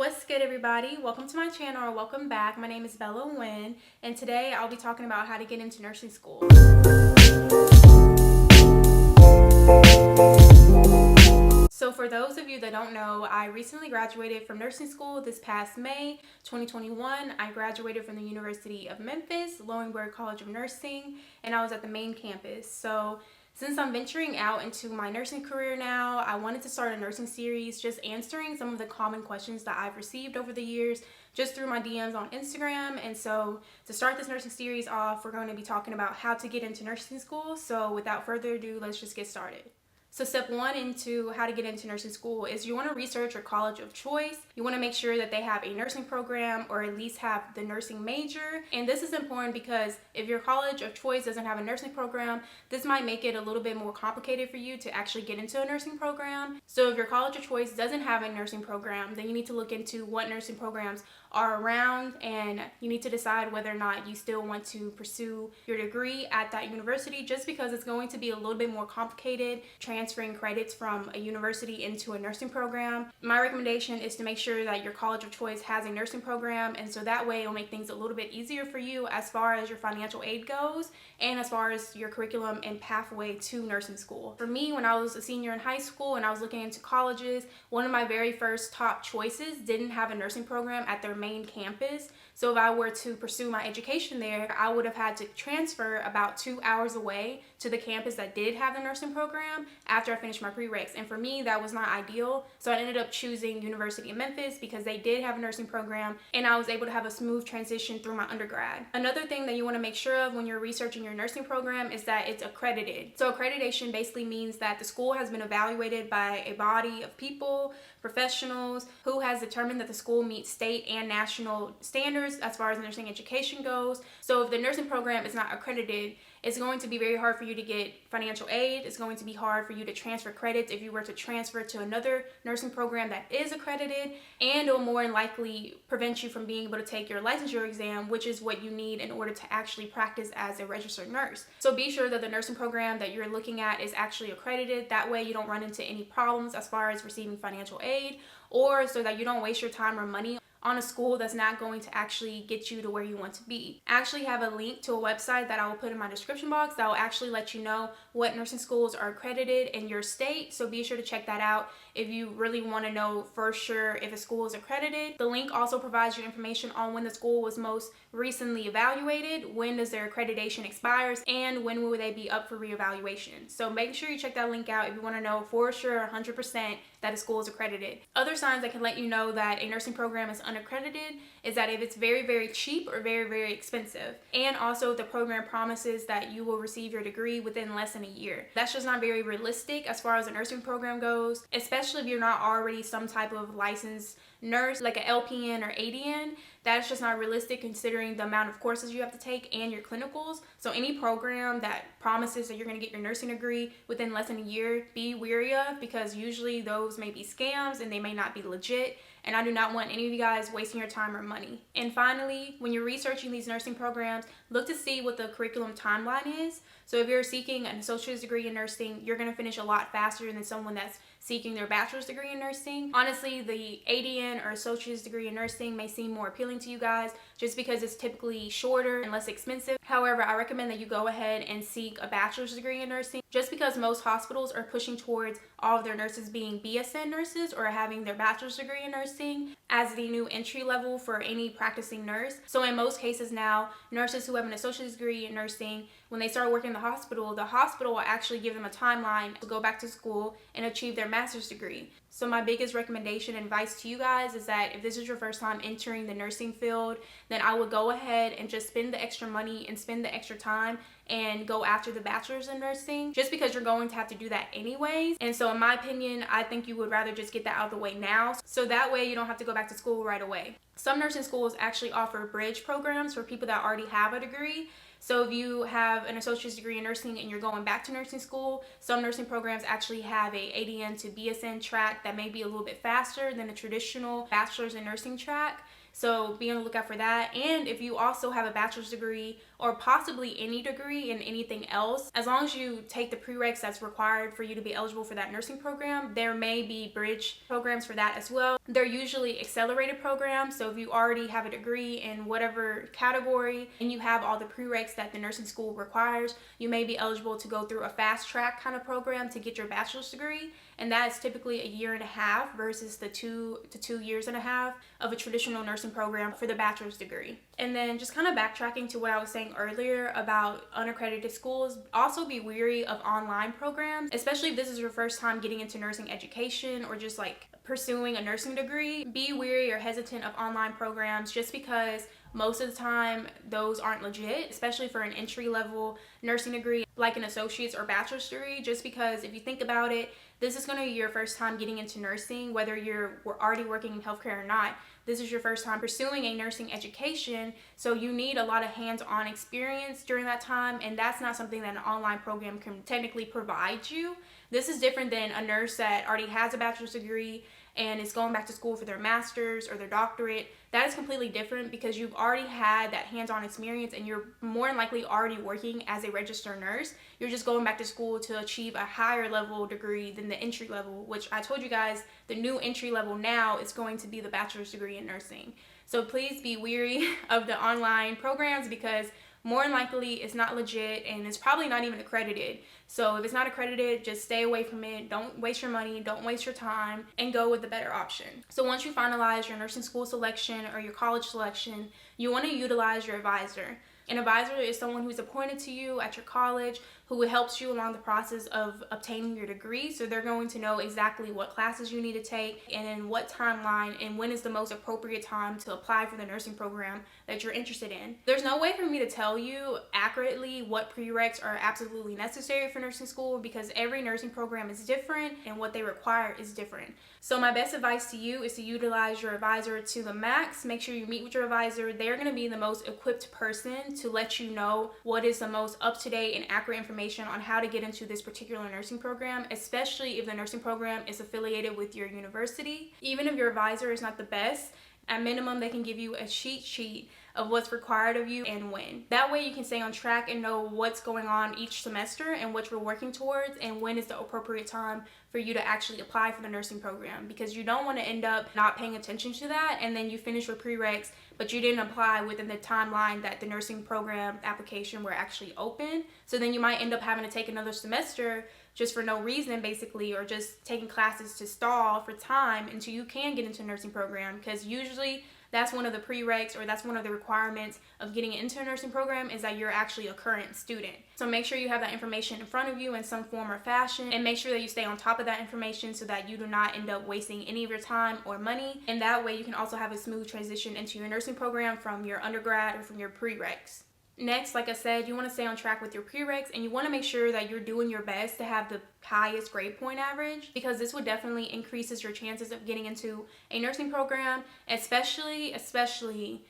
What's good, everybody? Welcome to my channel, or welcome back. My name is Nguyen, and today I'll be talking about how to get into nursing school. So for those of you that don't know, I recently graduated from nursing school this past May 2021. I graduated from the University of Memphis, Lowenberg College of Nursing, and I was at the main campus. So since I'm venturing out into my nursing career now, I wanted to start a nursing series just answering some of the common questions that I've received over the years just through my DMs on Instagram. And so to start this nursing series off, we're going to be talking about how to get into nursing school. So without further ado, let's just get started. So step one into how to get into nursing school is you want to research your college of choice. You want to make sure that they have a nursing program or at least have the nursing major. And this is important because if your college of choice doesn't have a nursing program, this might make it a little bit more complicated for you to actually get into a nursing program. So if your college of choice doesn't have a nursing program, then you need to look into what nursing programs are around, and you need to decide whether or not you still want to pursue your degree at that university, just because it's going to be a little bit more complicated transferring credits from a university into a nursing program. My recommendation is to make sure that your college of choice has a nursing program, and so that way it'll make things a little bit easier for you as far as your financial aid goes and as far as your curriculum and pathway to nursing school. For me, when I was a senior in high school and I was looking into colleges, one of my very first top choices didn't have a nursing program at their main campus. So if I were to pursue my education there, I would have had to transfer about 2 hours away to the campus that did have the nursing program after I finished my prereqs. And for me, that was not ideal. So I ended up choosing University of Memphis because they did have a nursing program, and I was able to have a smooth transition through my undergrad. Another thing that you want to make sure of when you're researching your nursing program is that it's accredited. So accreditation basically means that the school has been evaluated by a body of people, professionals, who has determined that the school meets state and national standards as far as nursing education goes. So if the nursing program is not accredited, it's going to be very hard for you to get financial aid. It's going to be hard for you to transfer credits if you were to transfer to another nursing program that is accredited, and it will more than likely prevent you from being able to take your licensure exam, which is what you need in order to actually practice as a registered nurse. So be sure that the nursing program that you're looking at is actually accredited. That way you don't run into any problems as far as receiving financial aid, or so that you don't waste your time or money on a school that's not going to actually get you to where you want to be. I actually have a link to a website that I will put in my description box that will actually let you know what nursing schools are accredited in your state. So be sure to check that out if you really want to know for sure if a school is accredited. The link also provides you information on when the school was most recently evaluated, when does their accreditation expires, and when will they be up for reevaluation. So make sure you check that link out if you want to know for sure 100% that a school is accredited. Other signs that can let you know that a nursing program is unaccredited is that if it's very, very cheap or very, very expensive, and also the program promises that you will receive your degree within less than a year. That's just not very realistic as far as a nursing program goes, especially if you're not already some type of licensed nurse like an LPN or ADN. That's just not realistic considering the amount of courses you have to take and your clinicals. So any program that promises that you're going to get your nursing degree within less than a year, be wary of, because usually those may be scams and they may not be legit. And I do not want any of you guys wasting your time or money. And finally, when you're researching these nursing programs, look to see what the curriculum timeline is. So if you're seeking an associate's degree in nursing, you're going to finish a lot faster than someone that's seeking their bachelor's degree in nursing. Honestly, the ADN or associate's degree in nursing may seem more appealing to you guys just because it's typically shorter and less expensive. However, I recommend that you go ahead and seek a bachelor's degree in nursing, just because most hospitals are pushing towards all of their nurses being BSN nurses or having their bachelor's degree in nursing as the new entry level for any practicing nurse. So in most cases now, nurses who have an associate's degree in nursing, when they start working in the hospital will actually give them a timeline to go back to school and achieve their master's degree. So my biggest recommendation and advice to you guys is that if this is your first time entering the nursing field, then I would go ahead and just spend the extra money and spend the extra time and go after the bachelor's in nursing, just because you're going to have to do that anyways. And so in my opinion, I think you would rather just get that out of the way now, so that way you don't have to go back to school right away. Some nursing schools actually offer bridge programs for people that already have a degree. So if you have an associate's degree in nursing and you're going back to nursing school, some nursing programs actually have a ADN to BSN track that may be a little bit faster than the traditional bachelor's in nursing track. So be on the lookout for that. And if you also have a bachelor's degree or possibly any degree in anything else, as long as you take the prereqs that's required for you to be eligible for that nursing program, there may be bridge programs for that as well. They're usually accelerated programs. So if you already have a degree in whatever category and you have all the prereqs that the nursing school requires, you may be eligible to go through a fast track kind of program to get your bachelor's degree. And that's typically a year and a half versus the 2 to 2 years and a half of a traditional nursing program for the bachelor's degree. And then just kind of backtracking to what I was saying earlier about unaccredited schools, also be wary of online programs, especially if this is your first time getting into nursing education or just like pursuing a nursing degree. Be wary or hesitant of online programs just because most of the time those aren't legit, especially for an entry-level nursing degree like an associate's or bachelor's degree, just because if you think about it, this is going to be your first time getting into nursing, whether you're already working in healthcare or not. This is your first time pursuing a nursing education, so you need a lot of hands-on experience during that time, and that's not something that an online program can technically provide you. This is different than a nurse that already has a bachelor's degree and is going back to school for their master's or their doctorate. That is completely different because you've already had that hands-on experience and you're more than likely already working as a registered nurse. You're just going back to school to achieve a higher level degree than the entry level, which I told you guys the new entry level now is going to be the bachelor's degree in nursing. So please be wary of the online programs because more than likely it's not legit and it's probably not even accredited. So if it's not accredited, just stay away from it. Don't waste your money, don't waste your time, and go with the better option. So once you finalize your nursing school selection or your college selection, you want to utilize your advisor. An advisor is someone who's appointed to you at your college who helps you along the process of obtaining your degree. So they're going to know exactly what classes you need to take and in what timeline and when is the most appropriate time to apply for the nursing program that you're interested in. There's no way for me to tell you accurately what prereqs are absolutely necessary for nursing school because every nursing program is different and what they require is different. So my best advice to you is to utilize your advisor to the max. Make sure you meet with your advisor. They're going to be the most equipped person to let you know what is the most up-to-date and accurate information on how to get into this particular nursing program, especially if the nursing program is affiliated with your university. Even if your advisor is not the best, at minimum they can give you a cheat sheet of what's required of you and when. That way you can stay on track and know what's going on each semester and what you're working towards and when is the appropriate time for you to actually apply for the nursing program, because you don't want to end up not paying attention to that and then you finish your prereqs but you didn't apply within the timeline that the nursing program application were actually open. So then you might end up having to take another semester just for no reason basically, or just taking classes to stall for time until you can get into a nursing program, because usually that's one of the prereqs or that's one of the requirements of getting into a nursing program is that you're actually a current student. So make sure you have that information in front of you in some form or fashion and make sure that you stay on top of that information so that you do not end up wasting any of your time or money. And that way you can also have a smooth transition into your nursing program from your undergrad or from your prereqs. Next, like I said, you want to stay on track with your prereqs and you want to make sure that you're doing your best to have the highest grade point average, because this would definitely increases your chances of getting into a nursing program, especially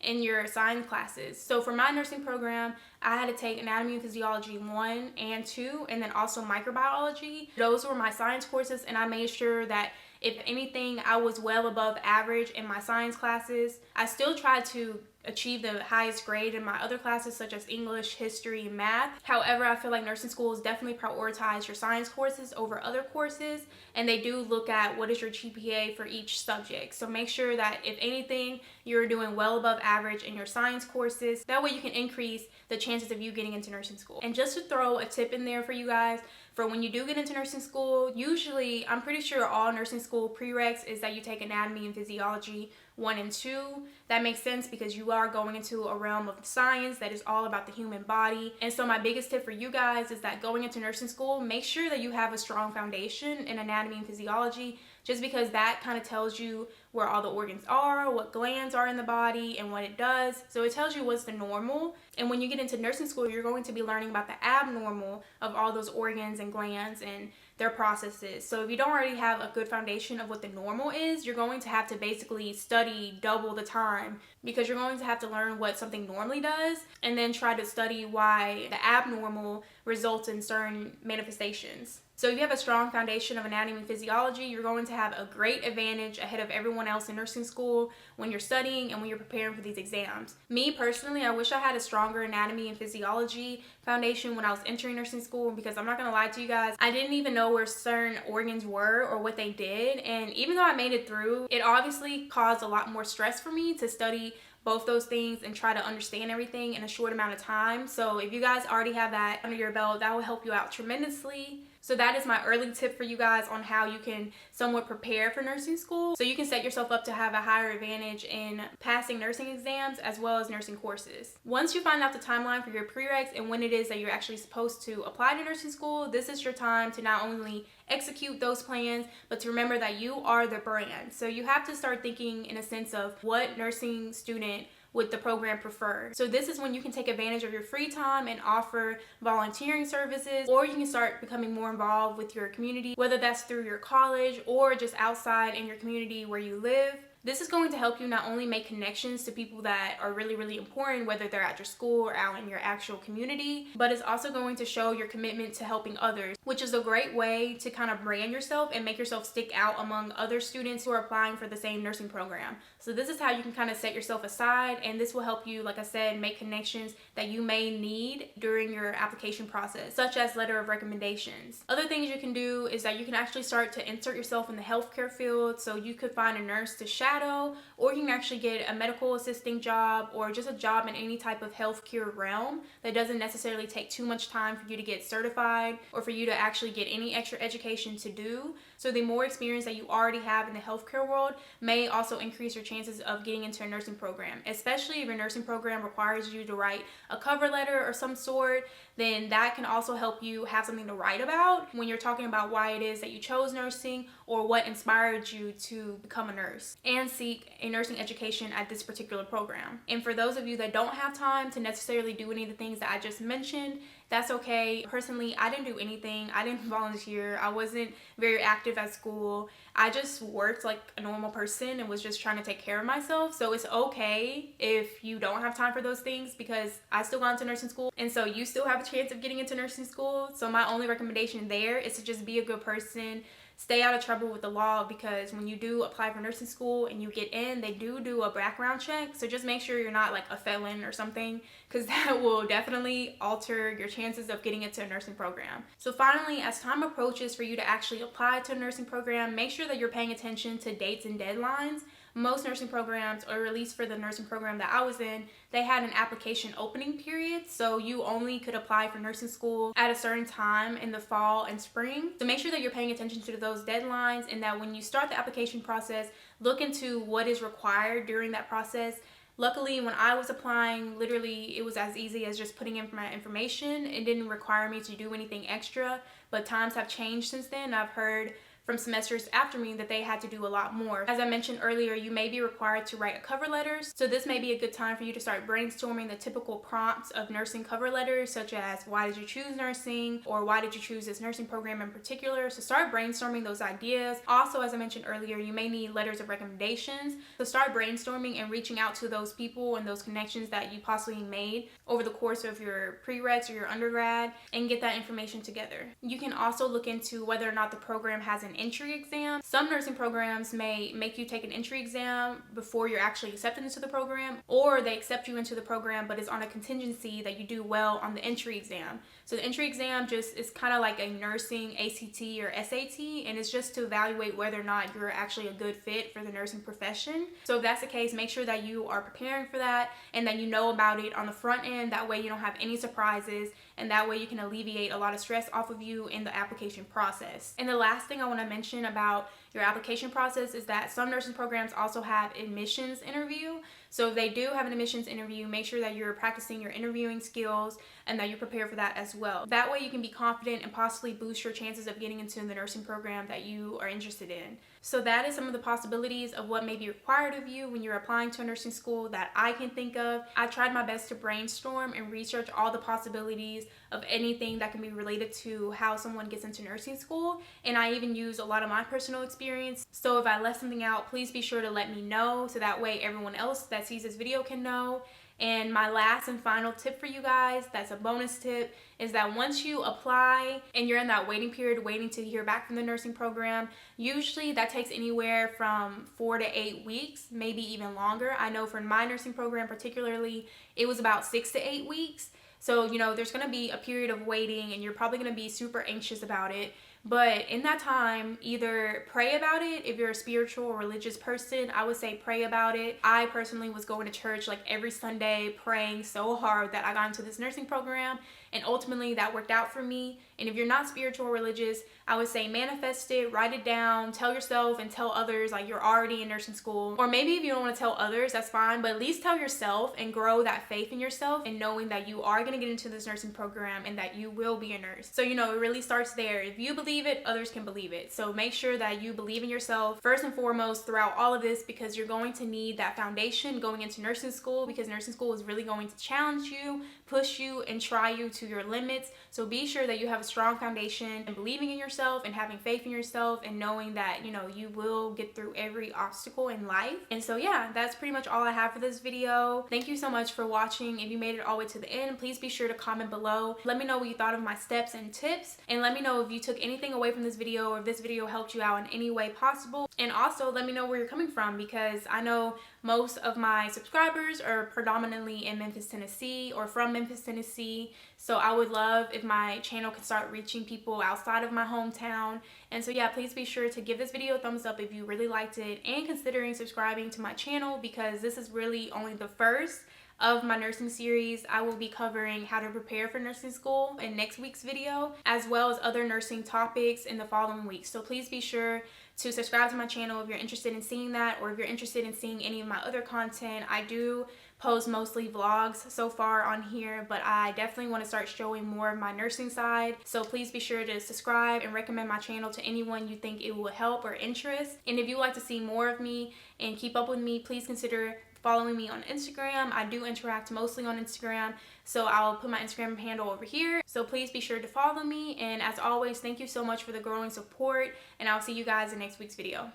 in your science classes. So for my nursing program, I had to take anatomy and physiology 1 and 2 and then also microbiology. Those were my science courses and I made sure that if anything, I was well above average in my science classes. I still tried to achieve the highest grade in my other classes such as English, history, and math. However, I feel like nursing schools definitely prioritize your science courses over other courses, and they do look at what is your GPA for each subject. So make sure that if anything, you're doing well above average in your science courses. That way you can increase the chances of you getting into nursing school. And just to throw a tip in there for you guys, for when you do get into nursing school, usually, I'm pretty sure all nursing school prereqs is that you take anatomy and physiology 1 and 2. That makes sense because you are going into a realm of science that is all about the human body. And so my biggest tip for you guys is that going into nursing school, make sure that you have a strong foundation in anatomy and physiology, just because that kind of tells you where all the organs are, what glands are in the body, and what it does. So it tells you what's the normal. And when you get into nursing school, you're going to be learning about the abnormal of all those organs and glands and their processes. So if you don't already have a good foundation of what the normal is, you're going to have to basically study double the time, because you're going to have to learn what something normally does and then try to study why the abnormal results in certain manifestations. So if you have a strong foundation of anatomy and physiology, you're going to have a great advantage ahead of everyone else in nursing school when you're studying and when you're preparing for these exams. Me personally, I wish I had a stronger anatomy and physiology foundation when I was entering nursing school, because I'm not going to lie to you guys, I didn't even know where certain organs were or what they did. And even though I made it through, it obviously caused a lot more stress for me to study both those things and try to understand everything in a short amount of time. So if you guys already have that under your belt, that will help you out tremendously. So that is my early tip for you guys on how you can somewhat prepare for nursing school, so you can set yourself up to have a higher advantage in passing nursing exams as well as nursing courses. Once you find out the timeline for your prereqs and when it is that you're actually supposed to apply to nursing school, this is your time to not only execute those plans, but to remember that you are the brand. So you have to start thinking in a sense of what nursing student would the program prefer. So this is when you can take advantage of your free time and offer volunteering services, or you can start becoming more involved with your community, whether that's through your college or just outside in your community where you live. This is going to help you not only make connections to people that are really, really important, whether they're at your school or out in your actual community, but it's also going to show your commitment to helping others, which is a great way to kind of brand yourself and make yourself stick out among other students who are applying for the same nursing program. So this is how you can kind of set yourself aside, and this will help you, like I said, make connections that you may need during your application process, such as letter of recommendations. Other things you can do is that you can actually start to insert yourself in the healthcare field. So you could find a nurse to shadow, or you can actually get a medical assisting job or just a job in any type of healthcare realm that doesn't necessarily take too much time for you to get certified or for you to actually get any extra education to do. So the more experience that you already have in the healthcare world may also increase your chances of getting into a nursing program, especially if your nursing program requires you to write a cover letter or some sort. Then that can also help you have something to write about when you're talking about why it is that you chose nursing or what inspired you to become a nurse and seek a nursing education at this particular program. And for those of you that don't have time to necessarily do any of the things that I just mentioned, that's okay. Personally, I didn't do anything. I didn't volunteer. I wasn't very active at school. I just worked like a normal person and was just trying to take care of myself. So it's okay if you don't have time for those things, because I still got into nursing school, and so you still have a chance of getting into nursing school. So my only recommendation there is to just be a good person. Stay out of trouble with the law, because when you do apply for nursing school and you get in, they do a background check. So just make sure you're not like a felon or something, because that will definitely alter your chances of getting into a nursing program. So finally, as time approaches for you to actually apply to a nursing program, make sure that you're paying attention to dates and deadlines. Most nursing programs, or at least for the nursing program that I was in, they had an application opening period. So you only could apply for nursing school at a certain time in the fall and spring. So make sure that you're paying attention to those deadlines, and that when you start the application process, look into what is required during that process. Luckily, when I was applying, literally it was as easy as just putting in my information. It didn't require me to do anything extra, but times have changed since then. I've heard from semesters after me that they had to do a lot more. As I mentioned earlier, you may be required to write a cover letter. So this may be a good time for you to start brainstorming the typical prompts of nursing cover letters, such as why did you choose nursing, or why did you choose this nursing program in particular. So start brainstorming those ideas. Also, as I mentioned earlier, you may need letters of recommendations. So start brainstorming and reaching out to those people and those connections that you possibly made over the course of your prereqs or your undergrad, and get that information together. You can also look into whether or not the program has an entry exam. Some nursing programs may make you take an entry exam before you're actually accepted into the program, or they accept you into the program but it's on a contingency that you do well on the entry exam. So the entry exam just is kind of like a nursing ACT or SAT, and it's just to evaluate whether or not you're actually a good fit for the nursing profession. So if that's the case, make sure that you are preparing for that and that you know about it on the front end. That way you don't have any surprises, and that way you can alleviate a lot of stress off of you in the application process. And the last thing I want to mention about your application process is that some nursing programs also have admissions interview. So if they do have an admissions interview, make sure that you're practicing your interviewing skills and that you prepare for that as well. That way you can be confident and possibly boost your chances of getting into the nursing program that you are interested in. So that is some of the possibilities of what may be required of you when you're applying to a nursing school that I can think of. I tried my best to brainstorm and research all the possibilities of anything that can be related to how someone gets into nursing school, and I even used a lot of my personal experience. So if I left something out, please be sure to let me know, so that way everyone else that sees this video can know. And my last and final tip for you guys, that's a bonus tip, is that once you apply and you're in that waiting period waiting to hear back from the nursing program, usually that takes anywhere from 4 to 8 weeks, maybe even longer. I know for my nursing program particularly, it was about 6 to 8 weeks. So, there's going to be a period of waiting and you're probably going to be super anxious about it. But in that time, either pray about it. If you're a spiritual or religious person, I would say pray about it. I personally was going to church like every Sunday, praying so hard that I got into this nursing program, and ultimately that worked out for me. And if you're not spiritual or religious, I would say manifest it, write it down, tell yourself and tell others like you're already in nursing school. Or maybe if you don't want to tell others, that's fine, but at least tell yourself and grow that faith in yourself and knowing that you are going to get into this nursing program and that you will be a nurse. So, it really starts there. If you believe it, others can believe it. So make sure that you believe in yourself first and foremost throughout all of this, because you're going to need that foundation going into nursing school, because nursing school is really going to challenge you, push you, and try you to your limits. So be sure that you have a strong foundation and believing in yourself and having faith in yourself and knowing that, you will get through every obstacle in life. And so yeah, that's pretty much all I have for this video. Thank you so much for watching. If you made it all the way to the end, please be sure to comment below. Let me know what you thought of my steps and tips, and let me know if you took anything away from this video or if this video helped you out in any way possible. And also let me know where you're coming from, because I know most of my subscribers are predominantly in Memphis, Tennessee, or from Memphis, Tennessee. So I would love if my channel could start reaching people outside of my hometown. And so yeah, please be sure to give this video a thumbs up if you really liked it, and considering subscribing to my channel, because this is really only the first of my nursing series. I will be covering how to prepare for nursing school in next week's video, as well as other nursing topics in the following weeks. So please be sure to subscribe to my channel if you're interested in seeing that, or if you're interested in seeing any of my other content. I do post mostly vlogs so far on here, but I definitely want to start showing more of my nursing side. So please be sure to subscribe and recommend my channel to anyone you think it will help or interest. And if you'd like to see more of me and keep up with me, please consider following me on Instagram. I do interact mostly on Instagram, so I'll put my Instagram handle over here. So please be sure to follow me. And as always, thank you so much for the growing support, and I'll see you guys in next week's video.